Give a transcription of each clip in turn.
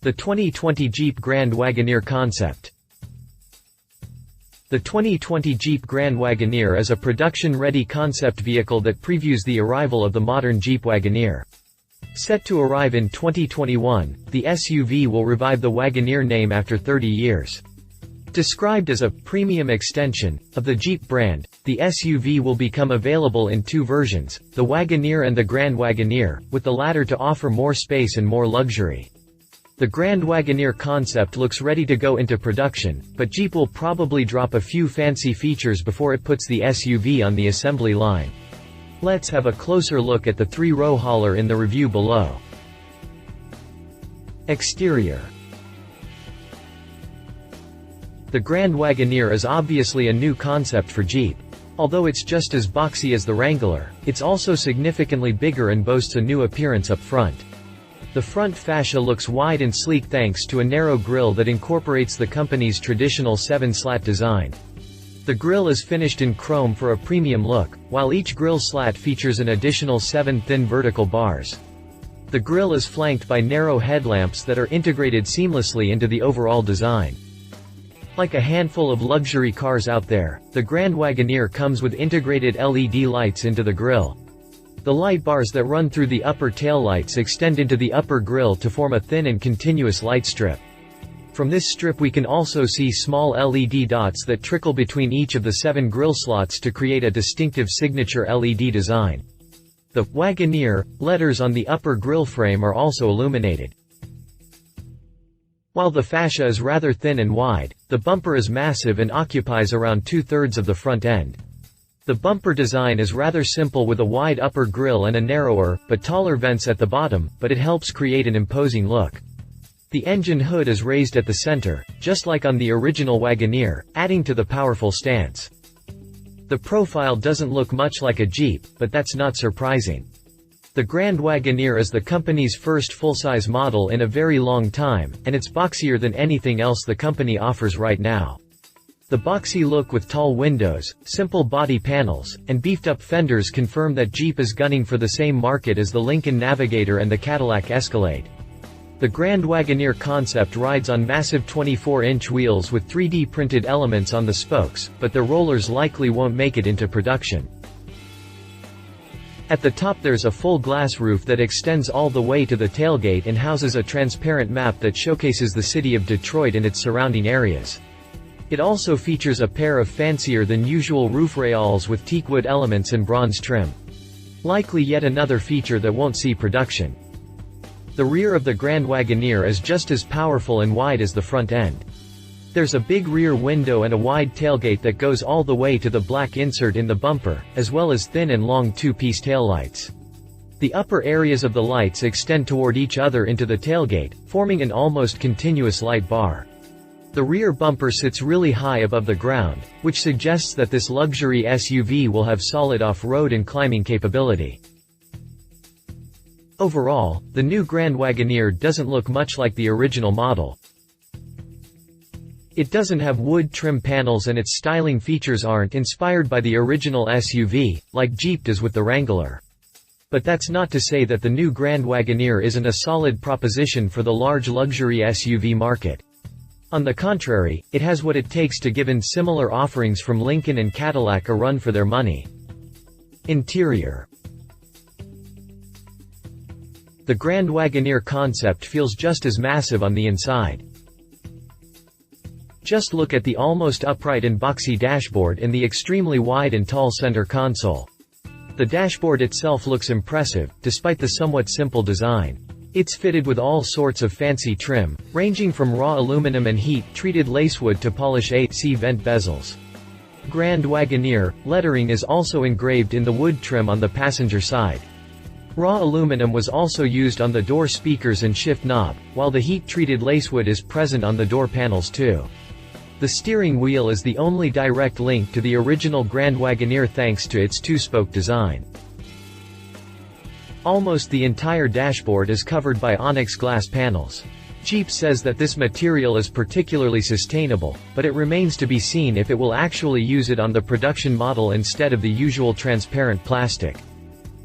The 2020 Jeep Grand Wagoneer concept. The 2020 Jeep Grand Wagoneer is a production-ready concept vehicle that previews the arrival of the modern Jeep Wagoneer. Set to arrive in 2021, the SUV will revive the Wagoneer name after 30 years. Described as a premium extension of the Jeep brand, the SUV will become available in two versions, the Wagoneer and the Grand Wagoneer, with the latter to offer more space and more luxury. The Grand Wagoneer concept looks ready to go into production, but Jeep will probably drop a few fancy features before it puts the SUV on the assembly line. Let's have a closer look at the three-row hauler in the review below. Exterior. The Grand Wagoneer is obviously a new concept for Jeep. Although it's just as boxy as the Wrangler, it's also significantly bigger and boasts a new appearance up front. The front fascia looks wide and sleek thanks to a narrow grille that incorporates the company's traditional 7-slat design. The grille is finished in chrome for a premium look, while each grille slat features an additional 7 thin vertical bars. The grille is flanked by narrow headlamps that are integrated seamlessly into the overall design. Like a handful of luxury cars out there, the Grand Wagoneer comes with integrated LED lights into the grille. The light bars that run through the upper taillights extend into the upper grille to form a thin and continuous light strip. From this strip we can also see small LED dots that trickle between each of the 7 grille slots to create a distinctive signature LED design. The Wagoneer letters on the upper grille frame are also illuminated. While the fascia is rather thin and wide, the bumper is massive and occupies around 2/3 of the front end. The bumper design is rather simple with a wide upper grille and a narrower, but taller vents at the bottom, but it helps create an imposing look. The engine hood is raised at the center, just like on the original Wagoneer, adding to the powerful stance. The profile doesn't look much like a Jeep, but that's not surprising. The Grand Wagoneer is the company's first full-size model in a very long time, and it's boxier than anything else the company offers right now. The boxy look with tall windows, simple body panels, and beefed-up fenders confirm that Jeep is gunning for the same market as the Lincoln Navigator and the Cadillac Escalade. The Grand Wagoneer concept rides on massive 24-inch wheels with 3D printed elements on the spokes, but the rollers likely won't make it into production. At the top there's a full glass roof that extends all the way to the tailgate and houses a transparent map that showcases the city of Detroit and its surrounding areas. It also features a pair of fancier than usual roof rails with teakwood elements and bronze trim. Likely yet another feature that won't see production. The rear of the Grand Wagoneer is just as powerful and wide as the front end. There's a big rear window and a wide tailgate that goes all the way to the black insert in the bumper, as well as thin and long 2-piece taillights. The upper areas of the lights extend toward each other into the tailgate, forming an almost continuous light bar. The rear bumper sits really high above the ground, which suggests that this luxury SUV will have solid off-road and climbing capability. Overall, the new Grand Wagoneer doesn't look much like the original model. It doesn't have wood trim panels and its styling features aren't inspired by the original SUV, like Jeep does with the Wrangler. But that's not to say that the new Grand Wagoneer isn't a solid proposition for the large luxury SUV market. On the contrary, it has what it takes to give similar offerings from Lincoln and Cadillac a run for their money. Interior. The Grand Wagoneer concept feels just as massive on the inside. Just look at the almost upright and boxy dashboard and the extremely wide and tall center console. The dashboard itself looks impressive, despite the somewhat simple design. It's fitted with all sorts of fancy trim, ranging from raw aluminum and heat-treated lacewood to polished AC vent bezels. Grand Wagoneer lettering is also engraved in the wood trim on the passenger side. Raw aluminum was also used on the door speakers and shift knob, while the heat-treated lacewood is present on the door panels too. The steering wheel is the only direct link to the original Grand Wagoneer thanks to its 2-spoke design. Almost the entire dashboard is covered by onyx glass panels. Jeep says that this material is particularly sustainable, but it remains to be seen if it will actually use it on the production model instead of the usual transparent plastic.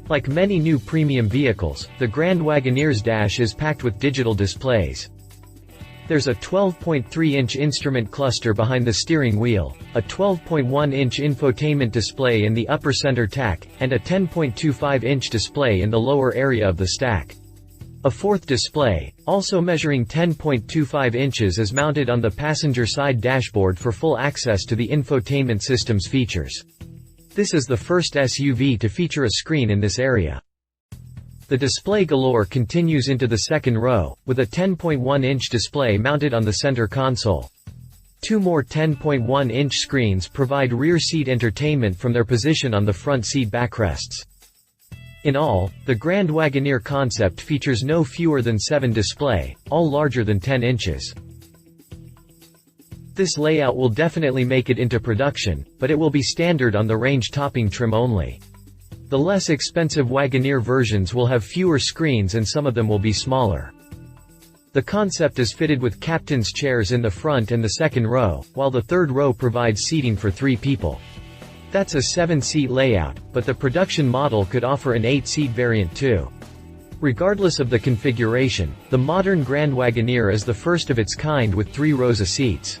Like many new premium vehicles, the Grand Wagoneer's dash is packed with digital displays. There's a 12.3-inch instrument cluster behind the steering wheel, a 12.1-inch infotainment display in the upper center tack, and a 10.25-inch display in the lower area of the stack. A fourth display, also measuring 10.25 inches, is mounted on the passenger side dashboard for full access to the infotainment system's features. This is the first SUV to feature a screen in this area. The display galore continues into the second row, with a 10.1-inch display mounted on the center console. Two more 10.1-inch screens provide rear seat entertainment from their position on the front seat backrests. In all, the Grand Wagoneer concept features no fewer than 7 displays, all larger than 10 inches. This layout will definitely make it into production, but it will be standard on the range-topping trim only. The less expensive Wagoneer versions will have fewer screens and some of them will be smaller. The concept is fitted with captain's chairs in the front and the second row, while the third row provides seating for 3 people. That's a 7-seat layout, but the production model could offer an 8-seat variant too. Regardless of the configuration, the modern Grand Wagoneer is the first of its kind with 3 rows of seats.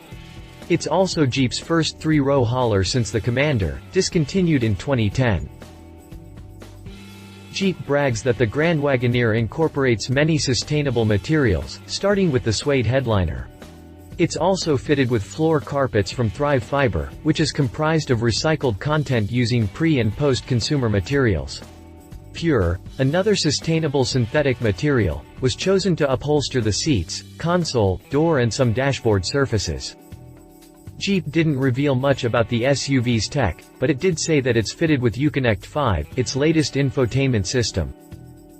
It's also Jeep's first 3-row hauler since the Commander, discontinued in 2010. Jeep brags that the Grand Wagoneer incorporates many sustainable materials, starting with the suede headliner. It's also fitted with floor carpets from Thrive Fiber, which is comprised of recycled content using pre- and post-consumer materials. Pure, another sustainable synthetic material, was chosen to upholster the seats, console, door and some dashboard surfaces. Jeep didn't reveal much about the SUV's tech, but it did say that it's fitted with Uconnect 5, its latest infotainment system.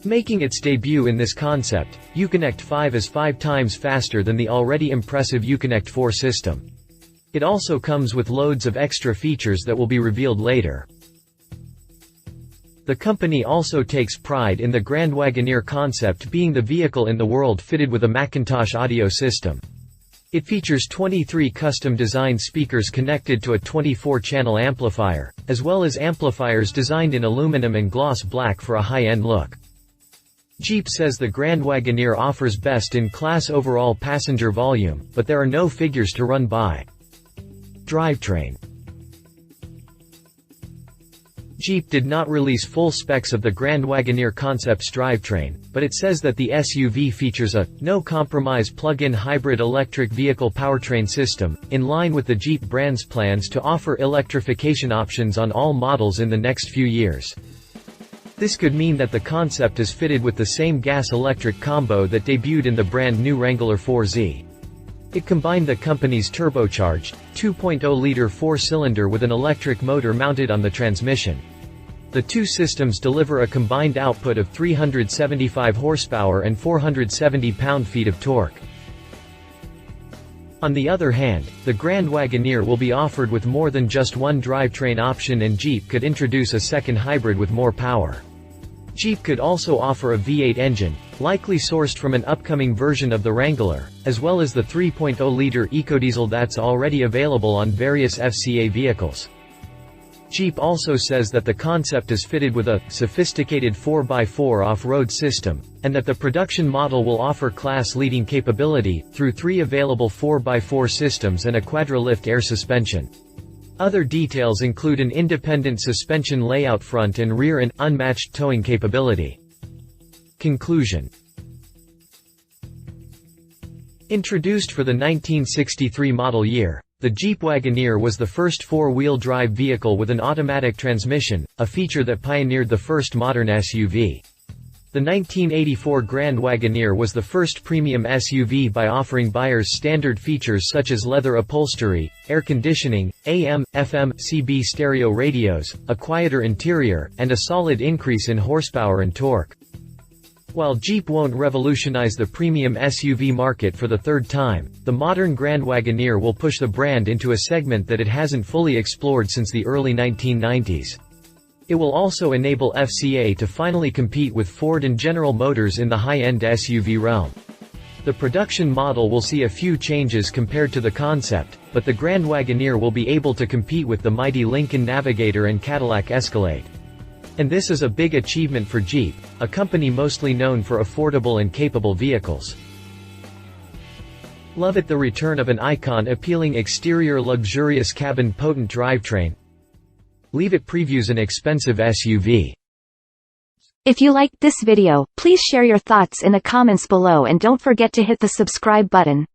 Making its debut in this concept, Uconnect 5 is 5 times faster than the already impressive Uconnect 4 system. It also comes with loads of extra features that will be revealed later. The company also takes pride in the Grand Wagoneer concept being the vehicle in the world fitted with a Macintosh audio system. It features 23 custom-designed speakers connected to a 24-channel amplifier, as well as amplifiers designed in aluminum and gloss black for a high-end look. Jeep says the Grand Wagoneer offers best-in-class overall passenger volume, but there are no figures to run by. Drivetrain. Jeep did not release full specs of the Grand Wagoneer concept's drivetrain, but it says that the SUV features a no-compromise plug-in hybrid electric vehicle powertrain system, in line with the Jeep brand's plans to offer electrification options on all models in the next few years. This could mean that the concept is fitted with the same gas-electric combo that debuted in the brand-new Wrangler 4Z. It combined the company's turbocharged, 2.0-liter 4-cylinder with an electric motor mounted on the transmission. The two systems deliver a combined output of 375 horsepower and 470 pound-feet of torque. On the other hand, the Grand Wagoneer will be offered with more than just one drivetrain option, and Jeep could introduce a second hybrid with more power. Jeep could also offer a V8 engine, likely sourced from an upcoming version of the Wrangler, as well as the 3.0-liter ecodiesel that's already available on various FCA vehicles. Jeep also says that the concept is fitted with a sophisticated 4x4 off-road system, and that the production model will offer class-leading capability through 3 available 4x4 systems and a quadra-lift air suspension. Other details include an independent suspension layout front and rear and unmatched towing capability. Conclusion. Introduced for the 1963 model year, the Jeep Wagoneer was the first 4-wheel drive vehicle with an automatic transmission, a feature that pioneered the first modern SUV. The 1984 Grand Wagoneer was the first premium SUV by offering buyers standard features such as leather upholstery, air conditioning, AM, FM, CB stereo radios, a quieter interior, and a solid increase in horsepower and torque. While Jeep won't revolutionize the premium SUV market for the third time, the modern Grand Wagoneer will push the brand into a segment that it hasn't fully explored since the early 1990s. It will also enable FCA to finally compete with Ford and General Motors in the high-end SUV realm. The production model will see a few changes compared to the concept, but the Grand Wagoneer will be able to compete with the mighty Lincoln Navigator and Cadillac Escalade. And this is a big achievement for Jeep, a company mostly known for affordable and capable vehicles. Love it, the return of an icon, appealing exterior, luxurious cabin, potent drivetrain. Leave it previews an expensive SUV. If you liked this video, please share your thoughts in the comments below and don't forget to hit the subscribe button.